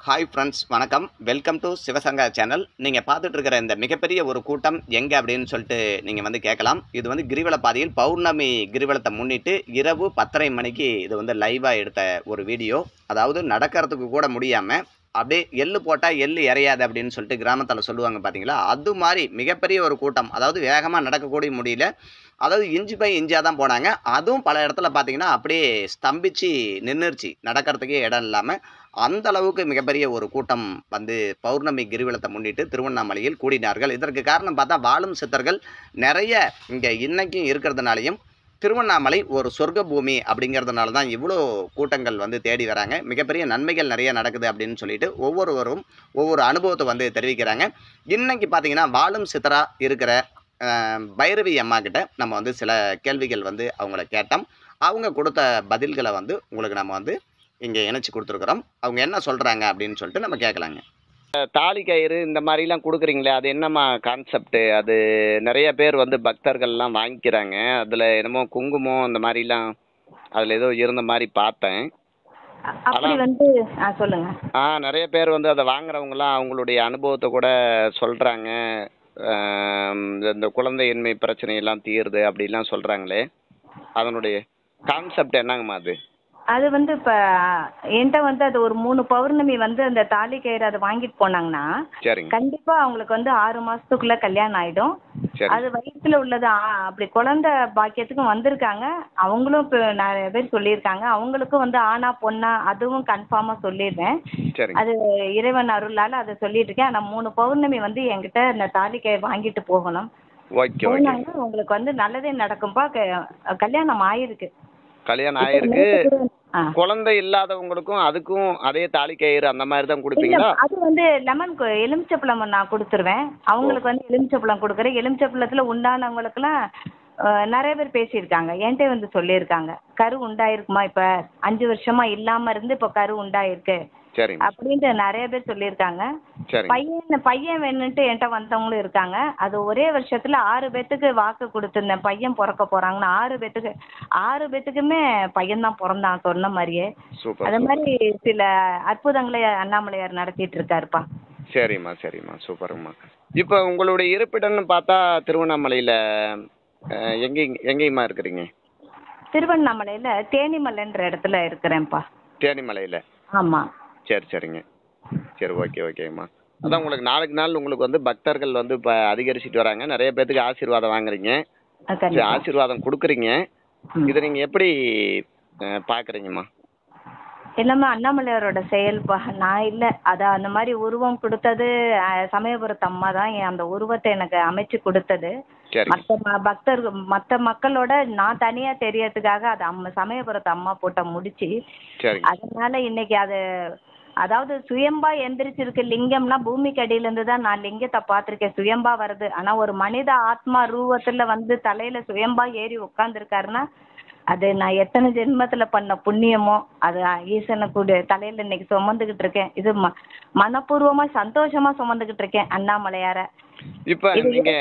Hi friends, வணக்கம். Welcome to Sivasanga channel. நீங்கள் பார்த்துட்டு இருக்கிற இந்த மிகப்பெரிய ஒரு கூட்டம் எங்கே அப்படின்னு சொல்லிட்டு நீங்கள் வந்து கேட்கலாம். இது வந்து கிரிவல பாதையில் பௌர்ணமி கிரிவலத்தை முன்னிட்டு இரவு 10:30 மணிக்கு இது வந்து லைவாக எடுத்த ஒரு வீடியோ. அதாவது நடக்கிறதுக்கு கூட முடியாமல் அப்படியே எள்ளு போட்டால் எள்ளு இறையாது அப்படின்னு சொல்லிட்டு கிராமத்தில் சொல்லுவாங்க பார்த்தீங்களா, அது மாதிரி மிகப்பெரிய ஒரு கூட்டம். அதாவது வேகமாக நடக்கக்கூடிய முடியல. அதாவது இன்ச்சு பை இன்ச்சாக தான் போனாங்க. அதுவும் பல இடத்துல பார்த்தீங்கன்னா அப்படியே ஸ்தம்பிச்சு நின்றுச்சு, நடக்கிறதுக்கே இடம் இல்லாமல். அந்த அளவுக்கு மிகப்பெரிய ஒரு கூட்டம் வந்து பௌர்ணமி கிரிவலத்தை முன்னிட்டு திருவண்ணாமலையில் கூடினார்கள். இதற்கு காரணம் பார்த்தா வாழும் சித்தர்கள் நிறைய இங்கே இன்னைக்கும் இருக்கிறதுனாலையும் திருவண்ணாமலை ஒரு சொர்க்க பூமி அப்படிங்கிறதுனால தான் இவ்வளோ கூட்டங்கள் வந்து தேடி வராங்க. மிகப்பெரிய நன்மைகள் நிறைய நடக்குது அப்படின்னு சொல்லிட்டு ஒவ்வொருவரும் ஒவ்வொரு அனுபவத்தை வந்து தெரிவிக்கிறாங்க. இன்னைக்கு பார்த்தீங்கன்னா வாழும் சித்தரா இருக்கிற பைரவி அம்மா கிட்ட நம்ம வந்து சில கேள்விகள் வந்து அவங்கள கேட்டோம். அவங்க கொடுத்த பதில்களை வந்து உங்களுக்கு நம்ம வந்து இங்கே இணைச்சி கொடுத்துருக்குறோம். அவங்க என்ன சொல்கிறாங்க அப்படின்னு சொல்லிட்டு நம்ம கேட்கலாங்க. தாலி கயிறு இந்த மாதிரிலாம் கொடுக்குறீங்களே, அது என்னம்மா கான்செப்ட்டு? அது நிறைய பேர் வந்து பக்தர்கள்லாம் வாங்கிக்கிறாங்க. அதில் என்னமோ குங்குமம் அந்த மாதிரிலாம் அதில் ஏதோ இருந்த மாதிரி பார்த்தேன். அப்படி வந்து சொல்லுங்க. நிறைய பேர் வந்து அதை வாங்குறவங்கலாம் அவங்களுடைய அனுபவத்தை கூட சொல்கிறாங்க. இந்த குழந்தையின்மை பிரச்சனையெல்லாம் தீருது அப்படிலாம் சொல்கிறாங்களே, அதனுடைய கான்செப்ட் என்னங்கம்மா அது? அது வந்து இப்போ என்கிட்ட வந்து அது ஒரு 3 பௌர்ணமி வந்து அந்த தாலி கயிறு அதை வாங்கிட்டு போனாங்கன்னா சரிங்க. கண்டிப்பாக அவங்களுக்கு வந்து 6 மாதத்துக்குள்ளே கல்யாணம் ஆகிடும். சரி. அது வயிற்றுல உள்ளது அப்படி குழந்தை பாக்கியத்துக்கும் வந்திருக்காங்க. அவங்களும் இப்போ நிறைய பேர் சொல்லியிருக்காங்க. அவங்களுக்கும் வந்து ஆனா பொண்ணா அதுவும் கன்ஃபார்மாக சொல்லிடுறேன். சரிங்க. அது இறைவன் அருளால் அதை சொல்லிட்டு இருக்கேன். ஆனால் 3 பௌர்ணமி வந்து என்கிட்ட இந்த தாலி கயிறு வாங்கிட்டு போகணும். Okay okay. போனாங்கன்னா உங்களுக்கு வந்து நல்லதே நடக்கும்பா. கல்யாணம் ஆயிருக்கு. கல்யாணம் ஆயிருக்கு. குழந்தை இல்லாதவங்களுக்கும் அதுக்கும் அதே தாலி கயிறு அந்த மாதிரி தான் கொடுப்பீங்களா? அது வந்து லெமன் எலுமிச்சப்பழம் நான் கொடுத்துருவேன். அவங்களுக்கு வந்து எலுமிச்சப்பழம் கொடுக்குறேன். எலுமிச்சப்பழத்தில் உண்டானவங்களுக்குலாம் நிறைய பேர் பேசியிருக்காங்க. என்கிட்ட வந்து சொல்லியிருக்காங்க, கரு உண்டாயிருக்குமா, இப்போ 5 வருஷமா இல்லாமல் இருந்து இப்போ கரு உண்டாயிருக்கு சரிங்க அப்படின்ட்டு நிறைய பேர் சொல்லியிருக்காங்க. பையன் வேணுன்ட்டு என்கிட்ட வந்தவங்களும் இருக்காங்க. அது ஒரே வருஷத்தில் 6 பேத்துக்கு வாக்கு கொடுத்துருந்தேன். பையன் பிறக்க போகிறாங்கன்னு 6 பேத்துக்குமே பையன் தான் பிறந்தான் சொன்ன மாதிரியே. அது மாதிரி சில அற்புதங்களை அண்ணாமலையார் நடத்திட்டு இருக்காருப்பா. சரிம்மா சரிம்மா, சூப்பருங்கம்மா. இப்போ உங்களுடைய இருப்பிடம்னு பார்த்தா திருவண்ணாமலையில் எங்கேயுமா இருக்கிறீங்க? திருவண்ணாமலையில் தேனிமலைன்ற இடத்துல இருக்கிறேன்ப்பா. தேனிமலையில்? ஆமாம். சரி சரிங்க. சரி, ஓகே ஓகேம்மா. அதான் உங்களுக்கு நாளுக்கு நாள் உங்களுக்கு வந்து பக்தர்கள் வந்து இப்போ அதிகரிச்சுட்டு வராங்க. நிறைய பேர்த்துக்கு ஆசீர்வாதம் வாங்குறீங்க, ஆசீர்வாதம் கொடுக்குறீங்க. இதை நீங்கள் எப்படி பார்க்குறீங்கம்மா? எல்லாமே அண்ணாமலையாரோட செயல்பா. நான் இல்லை. அதான் அந்த மாதிரி உருவம் கொடுத்தது சமயபுரத்து அம்மா தான். அந்த உருவத்தை எனக்கு அமைச்சு கொடுத்தது. மற்ற மக்களோட நான் தனியா தெரியறதுக்காக அது சமயபுரத்து அம்மா போட்ட முடிச்சு. அதனால இன்னைக்கு அது அதாவது சுயம்பா எந்திரிச்சிருக்கு. லிங்கம்னா பூமிக்கு அடியிலேருந்து தான் நான் லிங்கத்தை பார்த்துருக்கேன். சுயம்பா வருது. ஆனா ஒரு மனித ஆத்மா ரூபத்துல வந்து தலையில சுயம்பா ஏறி உட்காந்துருக்காருன்னா அது நான் எத்தனை ஜென்மத்துல பண்ண புண்ணியமோ அது ஈசனை கூட தலையில இன்னைக்கு சுமந்துக்கிட்டு இருக்கேன். இது மனப்பூர்வமா சந்தோஷமா சுமந்துக்கிட்டு இருக்கேன் அண்ணாமலையார. இப்ப நீங்க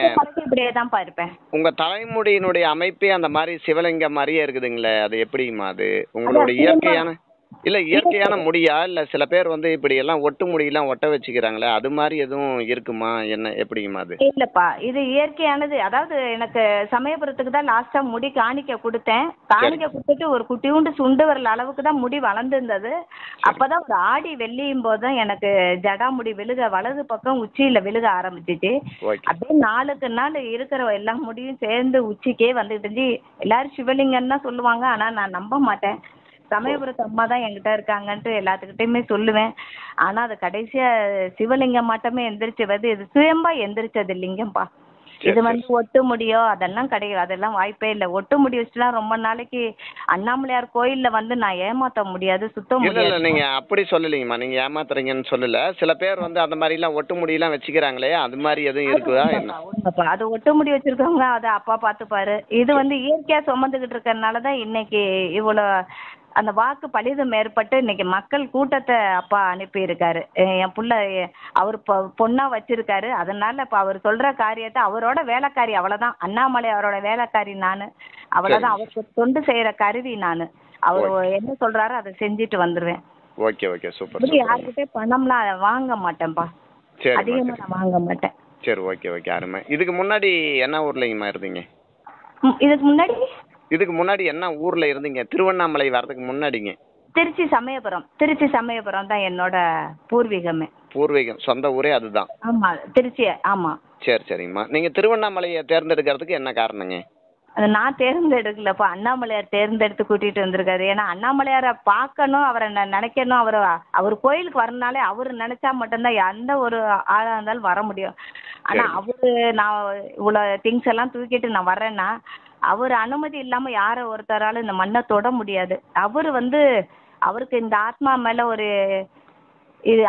இப்படியே தான் இருப்பேன். உங்க தலைமுடியினுடைய அமைப்பே அந்த மாதிரி சிவலிங்கம் மாதிரியே இருக்குதுங்களே, அது எப்படிமா? அது உங்களுடைய இயற்கையான முடியா? இல்ல சில பேர் வந்து இப்படி எல்லாம் ஒட்டு முடியெல்லாம் ஒட்ட வச்சுக்கிறாங்களே, அது மாதிரி எதுவும் இருக்குமா? என்ன எப்படிமா அது? இல்லப்பா, இது இயற்கையானது. அதாவது எனக்கு சமயபுரத்துக்கு தான் லாஸ்டா முடி காணிக்க கொடுத்தேன். காணிக்க கொடுத்துட்டு ஒரு குட்டியூண்டு சுண்டு வரல அளவுக்கு தான் முடி வளர்ந்துருந்தது. அப்பதான் ஒரு ஆடி வெள்ளியும் போதுதான் எனக்கு ஜடாமுடி விழுக வலது பக்கம் உச்சியில விழுக ஆரம்பிச்சிச்சு. அப்படியே நாளுக்கு நாள் இருக்கிற எல்லா முடியும் சேர்ந்து உச்சிக்கே வந்துட்டு இருந்துச்சு. எல்லாரும் சிவலிங்கம் தான் சொல்லுவாங்க. ஆனா நான் நம்ப மாட்டேன். சமயபுரத்து அம்மா தான் என்கிட்ட இருக்காங்கன்ட்டு எல்லாத்துக்கிட்டையுமே சொல்லுவேன். ஆனா அது கடைசியா சிவலிங்கம் மட்டுமே எந்திரிச்சு இது சுயம்பா எந்திரிச்சது லிங்கம்பா. இது வந்து ஒட்டு முடியோ அதெல்லாம் கிடையாது. அதெல்லாம் வாய்ப்பே இல்லை. ஒட்டு முடி வச்சுலாம் ரொம்ப நாளைக்கு அண்ணாமலையார் கோயில்ல வந்து நான் ஏமாத்த முடியாது, சுத்த முடியாது. நீங்க அப்படி சொல்லலீங்கம்மா, நீங்க ஏமாத்துறீங்கன்னு சொல்லல. சில பேர் வந்து அந்த மாதிரி எல்லாம் ஒட்டு முடியெல்லாம் வச்சுக்கிறாங்களே, அது மாதிரி எதுவும் இருக்குதா? உண்மைப்பா, அது ஒட்டு முடி வச்சிருக்கவங்க அதை அப்பா பார்த்துப்பாரு. இது வந்து இயற்கையா சுமந்துக்கிட்டு இருக்கறனாலதான் இன்னைக்கு இவ்வளோ அந்த வாக்கு பலிதம் ஏற்பட்டு இன்னைக்கு மக்கள் கூட்டத்தை அப்பா அனுப்பியிருக்காரு. என் புள்ள அவர் பொண்ணா வச்சிருக்காரு. அதனால இப்போ அவர் சொல்ற காரியத்தை அவரோட வேலைக்காரி, அவ்வளோதான். அண்ணாமலை அவரோட வேலைக்காரி நான், அவ்வளோதான். அவருக்கு தொண்டு செய்யற கருவி நான். அவர் என்ன சொல்றாரோ அதை செஞ்சுட்டு வந்துடுவேன். ஓகே ஓகே சூப்பர் இப்படி சூப்பர். யார்கிட்ட பணம்லாம் வாங்க மாட்டேன்ப்பா. சரிம்மா அதிகமா சரி. நான் வாங்க மாட்டேன். சரி ஓகே ஓகே அருமை. இதுக்கு முன்னாடி என்ன ஊர்லங்கம்மா இருந்தீங்க? இதுக்கு முன்னாடி இதுக்கு முன்னாடி என்ன ஊர்ல இருந்தீங்க? திருவண்ணாமலை வர்றதுக்கு முன்னாடிங்க. திருச்சி சமயபுரம். திருச்சி சமயபுரம் தான் என்னோட பூர்வீகமே. பூர்வீகம் சொந்த ஊரே அதுதான். ஆமா திருச்சி. ஆமா. சரி சரிங்கம்மா. நீங்க திருவண்ணாமலையை தேர்ந்தெடுக்கிறதுக்கு என்ன காரணங்க? அது நான் தேர்ந்தெடுக்கலப்பா. அண்ணாமலையார் தேர்ந்தெடுத்து கூட்டிட்டு வந்திருக்காரு. ஏன்னா அண்ணாமலையாரை பார்க்கணும், அவரை நினைக்கணும். அவர் கோயிலுக்கு வரனாலே அவர் நினைச்சா மட்டும்தான் எந்த ஒரு ஆளா இருந்தாலும் வர முடியும். ஆனா சரி. அவரு நான் இவ்வளவு திங்ஸ் எல்லாம் தூக்கிட்டு நான் வர்றேன்னா அவர் அனுமதி இல்லாம யார ஒருத்தரால இந்த மண்ணை தொட முடியாது. அவருக்கு இந்த ஆத்மா மேல ஒரு இது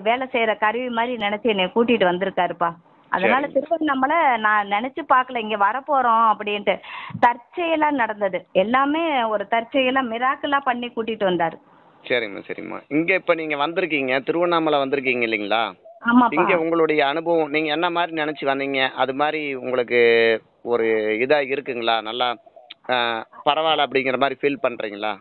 வேலை செய்யற கருவி மாதிரி நினைச்சு என்னை கூட்டிட்டு வந்திருக்காருப்பா. அதனால சரி. திருவண்ணாமலை நான் நினைச்சு பார்க்கல இங்க வரப்போறோம் அப்படின்ட்டு. தற்செயலா நடந்தது எல்லாமே. ஒரு தற்செயலா மிராக்கிளா பண்ணி கூட்டிட்டு வந்தாரு. சரிம்மா சரிம்மா. இங்க இப்ப நீங்க வந்திருக்கீங்க, திருவண்ணாமலை வந்திருக்கீங்க இல்லைங்களா? ஆமாப்பா. இங்க உங்களுடைய அனுபவம் நீங்க என்ன மாதிரி நினைச்சு வந்தீங்க? அது மாதிரி உங்களுக்கு ஒரு இதா இருக்குங்களா? நல்லா பரவாயில்ல அப்படிங்கிற மாதிரி ஃபீல் பண்றீங்களா?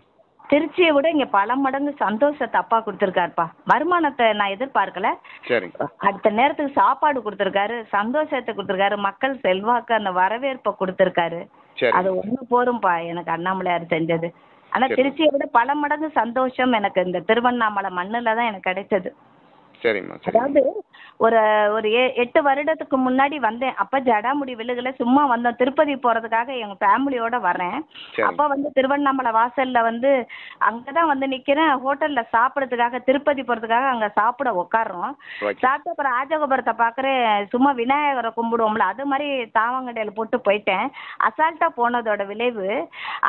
திருச்சியை விட இங்க பல மடங்கு சந்தோஷத்தை அப்பா கொடுத்துருக்காருப்பா. வருமானத்தை நான் எதிர்பார்க்கல. சரிங்க. அடுத்த நேரத்துக்கு சாப்பாடு கொடுத்துருக்காரு, சந்தோஷத்தை கொடுத்துருக்காரு, மக்கள் செல்வாக்கு அந்த வரவேற்பை கொடுத்துருக்காரு. சரி. அது ஒண்ணு போரும்பா எனக்கு அண்ணாமலையார் செஞ்சது. ஆனா சரி. திருச்சியை விட பல மடங்கு சந்தோஷம் எனக்கு இந்த திருவண்ணாமலை மண்ணுல தான் எனக்கு கிடைச்சது. சரிம்மா சரி. அதாவது ஒரு ஒரு 8 வருடத்துக்கு முன்னாடி வந்தேன். அப்ப ஜடாமுடி விழுகல, சும்மா வந்தோம். திருப்பதி போறதுக்காக எங்க ஃபேமிலியோட வரேன். சரி. அப்ப திருவண்ணாமலை வாசல்ல அங்கதான் நிக்கிறேன். ஹோட்டல்ல சாப்பிடறதுக்காக, திருப்பதி போறதுக்காக அங்க சாப்பிட உட்கார்றோம். ஓகே. சாப்பிட்ட அப்புறம் ராஜகோபுரத்தை பாக்குறேன். சும்மா விநாயகரை கும்பிடுவோம்ல, அது மாதிரி தாவங்கடையில போட்டு போயிட்டேன். அசால்ட்டா போனதோட விளைவு.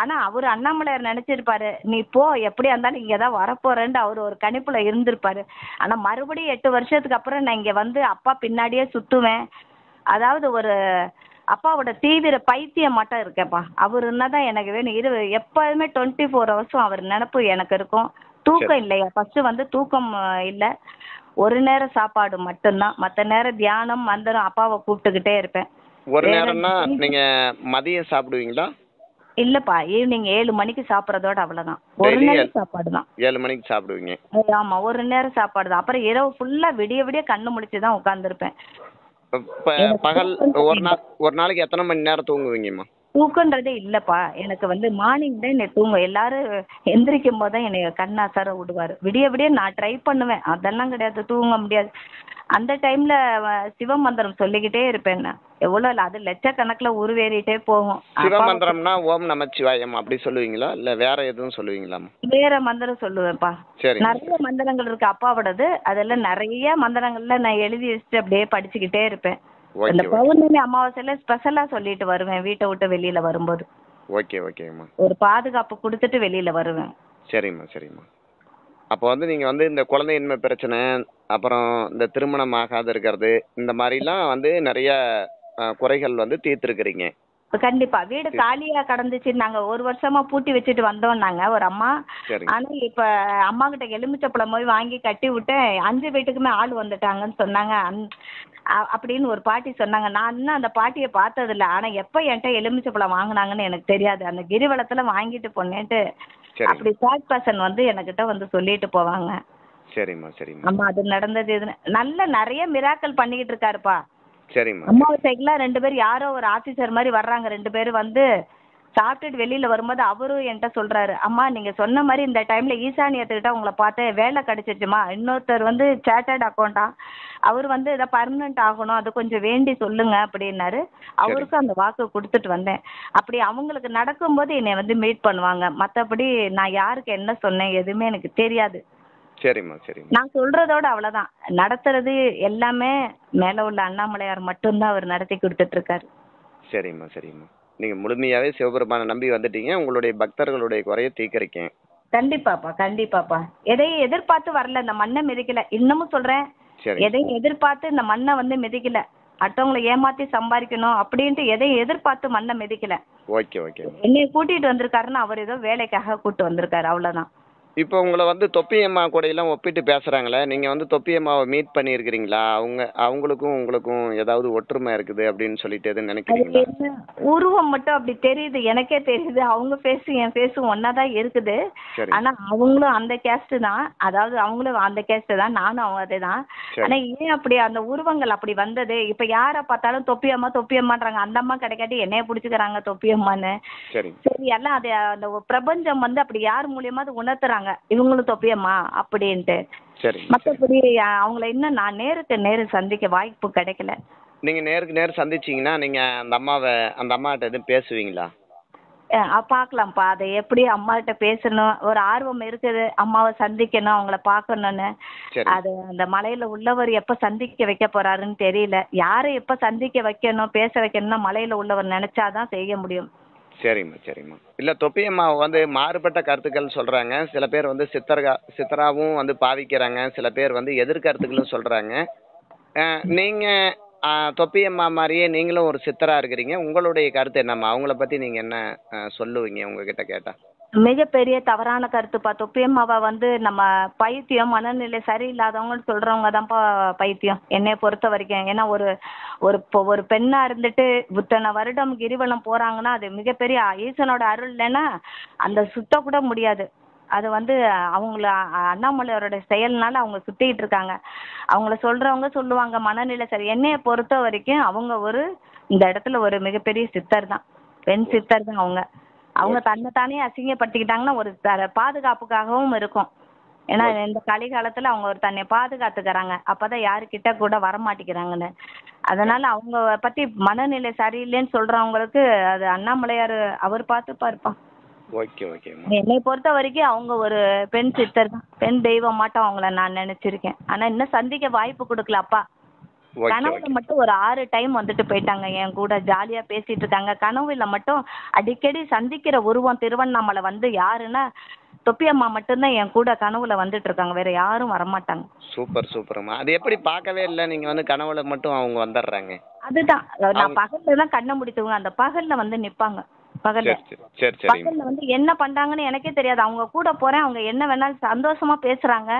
ஆனா அவரு அண்ணாமலையார் நினைச்சிருப்பாரு, நீ போ எப்படியா இருந்தாலும் இங்கதான் வரப்போறேன்னு அவரு ஒரு கணிப்புல இருந்திருப்பாரு. ஆனா மறுபடியும் 8 வருஷத்துக்கு அப்புறம் நான் இங்க அப்பா பின்னாடியே சுத்துவேன். அதாவது ஒரு அப்பாவோட தீவிர பைத்தியம் மட்டும் இருக்கேப்பா. அவர் என்னதான் எனக்கு வேணும். எப்பவுமே 24 ஹவர்ஸும் அவர் நினப்பு எனக்கு இருக்கும். தூக்கம் இல்லையா, ஃபர்ஸ்ட் தூக்கம் இல்ல. ஒரு நேரம் சாப்பாடு மட்டும்தான். மற்ற நேரம் தியானம் மந்திரம் அப்பாவை கூப்பிட்டுக்கிட்டே இருப்பேன். ஒரு நேரம்னா நீங்க மதியம் சாப்பிடுவீங்களா? இல்லப்பா, ஈவினிங் 7 மணிக்கு சாப்பிட்றதோட அவ்வளவுதான். ஒரு நேரம் சாப்பாடு தான். 7 மணிக்கு சாப்பிடுவீங்க? ஆமா, ஒரு நேரம் சாப்பாடு தான். அப்புறம் இரவு ஃபுல்லா விடிய விடிய கண்ணு முழிச்சு தான் உட்கார்ந்துருப்பேன். பகல் ஒரு நாளைக்கு எத்தனை மணி நேரம் தூங்குவீங்கம்மா? தூக்கன்றதே இல்லப்பா. எனக்கு மார்னிங் தான் என்னை தூங்கும். எல்லாரும் எந்திரிக்கும் போது தான் என்னை கண்ணாசார விடுவாரு. விடிய விடிய நான் ட்ரை பண்ணுவேன். அதெல்லாம் கிடையாது, தூங்க முடியாது. அந்த டைம்ல சிவமந்திரம் சொல்லிக்கிட்டே இருப்பேன். நான் எவ்வளோ இல்லை, அது லட்சக்கணக்கில் உருவேறிட்டே போகும். சிவமந்திரம்னா ஓம் நமச்சிவாயம் அப்படி சொல்லுவீங்களா, இல்ல வேற எதுவும் சொல்லுவீங்களா? வேற மந்திரம் சொல்லுவேன்ப்பா. சரி. நிறைய மந்திரங்கள் இருக்கு அப்பாவோடது. அதெல்லாம் நிறைய மந்திரங்கள்ல நான் எழுதி வச்சுட்டு அப்படியே படிச்சுக்கிட்டே இருப்பேன். இந்த பௌர்ணமி அமாவாசையில ஸ்பெஷலா சொல்லிட்டு வருவேன் வீட்டை விட்டு வெளியில வரும்போது. ஓகே ஓகேம்மா. ஒரு பாதுகாப்பு கொடுத்துட்டு வெளியில வருவேன். சரிம்மா சரிம்மா. அப்போ நீங்க இந்த குழந்தையின்மை பிரச்சனை, அப்புறம் இந்த திருமணம் ஆகாத இருக்கிறது, இந்த மாதிரிலாம் நிறைய குறைகள் தீர்த்திருக்கிறீங்க. கண்டிப்பா. வீடு காலியா கடந்துச்சு. நாங்க 1 வருஷமா பூட்டி வச்சுட்டு வந்தோம் நாங்க ஒரு அம்மா. ஆனா இப்ப அம்மா கிட்ட எலுமிச்சப்பழம் போய் வாங்கி கட்டி விட்டேன். 5 வீட்டுக்குமே ஆள் வந்துட்டாங்கன்னு சொன்னாங்க. அப்படின்னு ஒரு பாட்டி சொன்னாங்க. நான் இன்னும் அந்த பாட்டியை பார்த்ததில்ல. ஆனா எப்ப என்கிட்ட எலுமிச்சப்பழம் வாங்கினாங்கன்னு எனக்கு தெரியாது. அந்த கிரிவலத்துல வாங்கிட்டு போனேன்ட்டு அப்படி தேர்ட் பர்சன் என்கிட்ட சொல்லிட்டு போவாங்க. சரிம்மா சரிம்மா. ஆமா, அது நடந்தது. நல்ல நிறைய மிராக்கள் பண்ணிக்கிட்டு இருக்காருப்பா. சரிம்மா. அம்மாவாசைக்குலாம் 2 பேர் யாரோ ஒரு ஆபீசர் மாதிரி வர்றாங்க. 2 பேரும் சாப்பிட்டுட்டு வெளியில வரும்போது அவரும் என்கிட்ட சொல்றாரு, அம்மா நீங்க சொன்ன மாதிரி இந்த டைம்ல ஈசானியத்துக்கிட்ட உங்களை பார்த்து வேலை கிடைச்சிச்சுமா. இன்னொருத்தர் சேட்டர்ட் அக்கௌண்டா, அவர் இதை பர்மனன்ட் ஆகணும், அது கொஞ்சம் வேண்டி சொல்லுங்க அப்படின்னாரு. அவருக்கும் அந்த வாக்கு கொடுத்துட்டு வந்தேன். அப்படி அவங்களுக்கு நடக்கும்போது என்னை மீட் பண்ணுவாங்க. மற்றபடி நான் யாருக்கு என்ன சொன்னேன் எதுவுமே எனக்கு தெரியாது. சரிம்மா சரிம்மா. நான் சொல்றதோட அவ்வளவுதான். நடத்துறது எல்லாமே மேல உள்ள அண்ணாமலையார் மட்டும்தான் அவர் நடத்தி கொடுத்துட்டு இருக்காரு. சரிம்மா சரிம்மா. நீங்க முழுமையாவே சிவபெருமானை நம்பி வந்துட்டீங்க. உங்களுடைய பக்தர்களுடைய குறைய தீர்க்கறீங்க. கண்டிப்பாப்பா கண்டிப்பாப்பா. எதையும் எதிர்பார்த்து வரல, இந்த மண்ணை மிதிக்கல. இன்னமும் சொல்றேன், எதையும் எதிர்பார்த்து இந்த மண்ணை மிதிக்கல. அடுத்தவங்களை ஏமாத்தி சம்பாதிக்கணும் அப்படின்ட்டு எதையும் எதிர்பார்த்து மண்ணை மிதிக்கல. Okay okay. என்னைய கூட்டிட்டு வந்திருக்காருன்னா அவர் ஏதோ வேலைக்காக கூட்டு வந்திருக்காரு, அவ்வளவுதான். இப்போ உங்களை வந்து தொப்பி அம்மா கூடையெல்லாம் ஒப்பிட்டு பேசுகிறாங்களே, நீங்கள் வந்து தொப்பி அம்மாவை மீட் பண்ணியிருக்கிறீங்களா? அவங்களுக்கும் உங்களுக்கும் ஏதாவது ஒற்றுமை இருக்குது அப்படின்னு சொல்லிட்டு எதுவும் அது நினைக்கிறீங்களா? என்ன உருவம் மட்டும் அப்படி தெரியுது, எனக்கே தெரியுது. அவங்க ஃபேஸு என் ஃபேஸும் ஒன்றா தான் இருக்குது. சரி ஆனா அவங்களும் அந்த கேஸ்ட் தான். அதாவது அவங்களும் அந்த கேஸ்ட் தான், நானும் அவங்க அதே தான். சரி ஆனா ஏன் அப்படி அந்த உருவங்கள் அப்படி வந்தது? இப்ப யாரை பார்த்தாலும் தொப்பி அம்மான்றாங்க. அந்த அம்மா கிடைக்காட்டி என்னைய பிடிச்சிக்கிறாங்க தொப்பி அம்மான்னு. சரி சரி எல்லாம் அது அந்த பிரபஞ்சம் வந்து அப்படி யார் மூலியமா உணர்த்துறாங்க இவங்களும் தொப்பி அம்மா அப்படின்ட்டு. சரி மற்றபடி அவங்கள இன்னும் நான் நேருக்கு நேரு சந்திக்க வாய்ப்பு கிடைக்கல. நீங்கள் நேருக்கு நேர் சந்திச்சிங்கன்னா நீங்கள் அந்த அம்மாட்ட எதுவும் பேசுவீங்களா? பார்க்கலாம்ப்பா. அதை எப்படி அம்மாகிட்ட பேசணும், ஒரு ஆர்வம் இருக்குது. அம்மாவை சந்திக்கணும், அவங்கள பார்க்கணும்னு. சரி அது அந்த மலையில உள்ளவர் எப்ப சந்திக்க வைக்க போறாருன்னு தெரியல. யாரை எப்ப சந்திக்க வைக்கணும், பேச வைக்கணும்னா மலையில உள்ளவர் நினைச்சாதான் செய்ய முடியும். சரிம்மா. இல்லை தொப்பி அம்மா வந்து மாறுபட்ட கருத்துக்கள் சொல்கிறாங்க. சில பேர் வந்து சித்தராவும் வந்து பாவிக்கிறாங்க. சில பேர் வந்து எதிர்கருத்துக்களும் சொல்கிறாங்க. நீங்கள் தொப்பி அம்மா மாதிரியே நீங்களும் ஒரு சித்தராக இருக்கிறீங்க. உங்களுடைய கருத்து என்னம்மா? அவங்கள பற்றி நீங்கள் என்ன சொல்லுவீங்க உங்ககிட்ட கேட்டால்? மிகப்பெரிய தவறான கருத்துப்பா. தொப்பி அம்மாவை வந்து நம்ம பைத்தியம், மனநிலை சரியில்லாதவங்கன்னு சொல்றவங்க தான்ப்பா பைத்தியம் என்னைய பொறுத்த வரைக்கும். ஏன்னா ஒரு ஒரு ஒரு பெண்ணா இருந்துட்டு இத்தனை வருடம் கிரிவலம் போறாங்கன்னா அது மிகப்பெரிய ஈசனோட அருள் இல்லைன்னா அந்த சுத்த கூட முடியாது. அது வந்து அவங்கள அண்ணாமலையோட செயல்னால அவங்க சுத்திட்டு இருக்காங்க. அவங்கள சொல்றவங்க சொல்லுவாங்க மனநிலை சரி. என்னைய பொறுத்த வரைக்கும் அவங்க இந்த இடத்துல ஒரு மிகப்பெரிய சித்தர் தான், பெண் சித்தர் தான் அவங்க. அவங்க தன்னைத்தானே அசிங்கப்படுத்திக்கிட்டாங்கன்னா ஒரு பாதுகாப்புக்காகவும் இருக்கும். ஏன்னா இந்த கலிகாலத்துல அவங்க தன்னை பாதுகாத்துக்கிறாங்க. அப்பதான் யாருக்கிட்ட கூட வரமாட்டேங்கிறாங்கன்னு. அதனால அவங்க பத்தி மனநிலை சரியில்லைன்னு சொல்றவங்களுக்கு அது அண்ணாமலையார் அவர் பார்த்துப்பாருப்பா. என்னை பொறுத்த வரைக்கும் அவங்க ஒரு பெண் சித்தர் தான், பெண் தெய்வம் மாட்டம் அவங்கள நான் நினைச்சிருக்கேன். ஆனா இன்னும் சந்திக்க வாய்ப்பு கொடுக்கல அப்பா. கனவுல மட்டும் ஒரு 6 டைம் வந்துட்டு போயிட்டாங்க, என் கூட ஜாலியா பேசிட்டு இருக்காங்க. கனவுல மட்டும் அடிக்கடி சந்திக்கிற உருவம் திருவண்ணாமலை வந்து யாருன்னா தொப்பி அம்மா மட்டும்தான் என் கூட கனவுல வந்துட்டு இருக்காங்க, வேற யாரும் வரமாட்டாங்க. சூப்பர்மா. அது எப்படி பார்க்கவே இல்லை, நீங்க வந்து கனவுல மட்டும் அவங்க வந்துடுறாங்க? அதுதான் நான் பகல்ல தான் கண்ணை முடித்துவங்க, அந்த பகல்ல வந்து நிப்பாங்க. பகல்ல வந்து என்ன பண்றாங்கன்னு எனக்கே தெரியாது. அவங்க கூட போறேன், அவங்க என்ன வேணாலும் சந்தோஷமா பேசுறாங்க.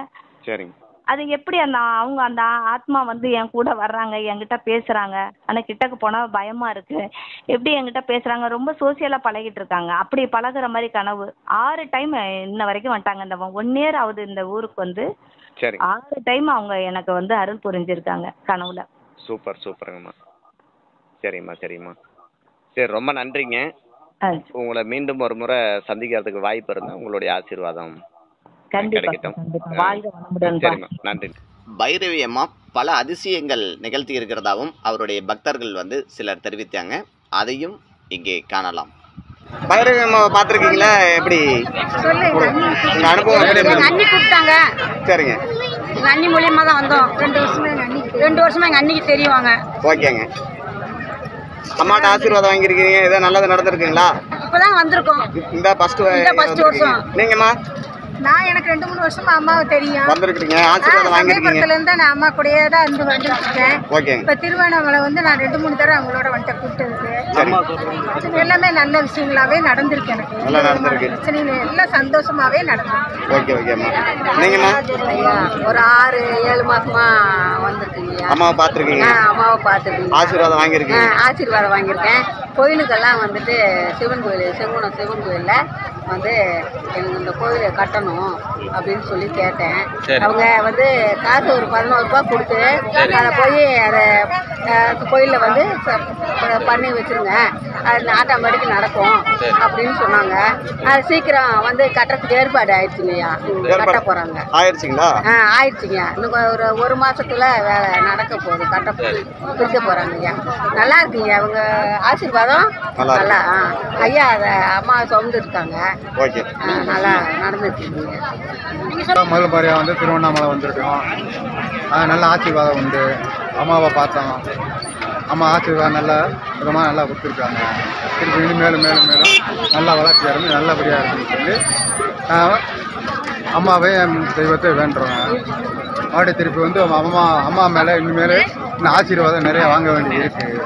சரிங்க. அது எப்படி அவங்க அந்த ஆத்மா வந்து என் கூட வர்றாங்க, என்கிட்ட பேசுறாங்க. ஆனா கிட்டக்கு போனா பயமா இருக்கு. எப்படி என்கிட்ட பேசுறாங்க, ரொம்ப சோசியலா பழகிட்டு இருக்காங்க. அப்படி பழகுற மாதிரி கனவு 6 டைம் இன்ன வரைக்கும் வந்துட்டாங்க. இந்த 1 இயர் ஆகுது இந்த ஊருக்கு வந்து. 6 டைம் அவங்க எனக்கு வந்து அருள் புரிஞ்சிருக்காங்க கனவுல. சூப்பருங்கம்மா. சரிம்மா. சரி, ரொம்ப நன்றிங்க. உங்களை மீண்டும் ஒரு முறை சந்திக்கிறதுக்கு வாய்ப்பு இருந்தா உங்களுடைய ஆசீர்வாதம் கிடைக்கட்டும். சரிம்மா, நன்றி. பைரவி அம்மா பல அதிசயங்கள் நிகழ்த்தி இருக்கிறதாவும் அவருடைய பக்தர்கள் வந்து சிலர் தெரிவித்தாங்க. அதையும் இங்கே காணலாம். பைரவி அம்மாவை பார்த்துருக்கீங்களா? எப்படி உங்க அனுபவம்? அண்ணி கூப்பிட்டாங்க. சரிங்க. எங்க அண்ணி மூலியமா தான் வந்தோம். 2 வருஷமா எங்க அண்ணிக்கு தெரியுவாங்க. ஓகேங்க. அம்மாட்ட ஆசீர்வாதம் வாங்கியிருக்கீங்க, ஏதோ நல்லது நடந்திருக்குங்களா? இப்பதான் வந்திருக்கோம். இந்த ஃபர்ஸ்ட் வருஷம். நீங்கம்மா? நான் எனக்கு 2-3 வருஷமா அம்மாவை தெரியும். வந்திருக்கீங்க, ஆசீர்வாதம் வாங்கியிருக்கீங்க. இருந்து நான் அம்மா கூடயே தான் இருந்து வந்துருக்கேன். ஓகேங்க. இப்ப திருவண்ணாமலை வந்து நான் 2-3 தடவை அவங்களோட வந்துட்டு கூப்பிட்டு எல்லாமே நல்ல விஷயங்களாவே நடந்திருக்கு. எனக்கு நல்லா நடந்திருக்கு. பிரச்சனையில எல்லாம் சந்தோஷமாவே நடந்திருக்கு. ஓகேம்மா. நீங்கம்மா? ஒரு 6-7 மாசமா வந்திருக்கீங்க. அம்மாவை பார்த்துருக்கீங்க? அம்மாவை பார்த்துருக்கீங்க. ஆசீர்வாதம் வாங்கியிருக்கீங்க? ஆசீர்வாதம் வாங்கியிருக்கேன். கோயிலுக்கெல்லாம் வந்துட்டு சிவன் கோயில், செங்குணம் சிவன் கோயிலில் வந்து எனக்கு இந்த கோயிலை கட்டணும் அப்படின்னு சொல்லி கேட்டேன். அவங்க வந்து காசு ஒரு 11 ரூபா கொடுத்து அதை போய் அதை கோயிலில் வந்து பண்ணி வச்சுருங்க, அது ஆட்டோமேட்டிக் நடக்கும் அப்படின்னு சொன்னாங்க. அது சீக்கிரம் வந்து கட்டுறதுக்கு ஏற்பாடு ஆயிடுச்சுங்கய்யா. கட்ட போகிறாங்க. ஆயிடுச்சுங்களா? ஆயிடுச்சுங்க. இன்னும் ஒரு மாதத்துல வேலை நடக்க போகுது, பிரிக்க போகிறாங்கய்யா. நல்லா இருக்குங்க. அவங்க ஆசீர்வாதம் நல்லா. ஐயா அதை அம்மா சுமந்து இருக்காங்க. நல்லா நடந்துருக்குங்க. முதல் முறையாக வந்து திருவண்ணாமலை வந்திருக்கோம். நல்ல ஆசீர்வாதம் உண்டு. அம்மாவை பார்த்தோம். அம்மா ஆசீர்வாதம் நல்ல விதமாக நல்லா கொடுத்துருக்காங்க. திருப்பி இன்னும் மேலும் நல்லா வளர்ச்சியாக இருந்து நல்லபடியாக இருக்குன்னு சொல்லி அம்மாவே தெய்வத்தை வேண்டுறோங்க. மறுபடியும் திருப்பி வந்து அம்மா மேலே இன்னும் ஆசீர்வாதம் நிறைய வாங்க வேண்டியது இருக்குது.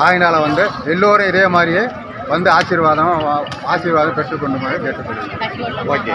அதனால் வந்து எல்லோரும் இதே மாதிரியே வந்து ஆசீர்வாதம் பெற்றுக்கொண்டு கேட்டுக்கொள்கிறேன். ஓகே.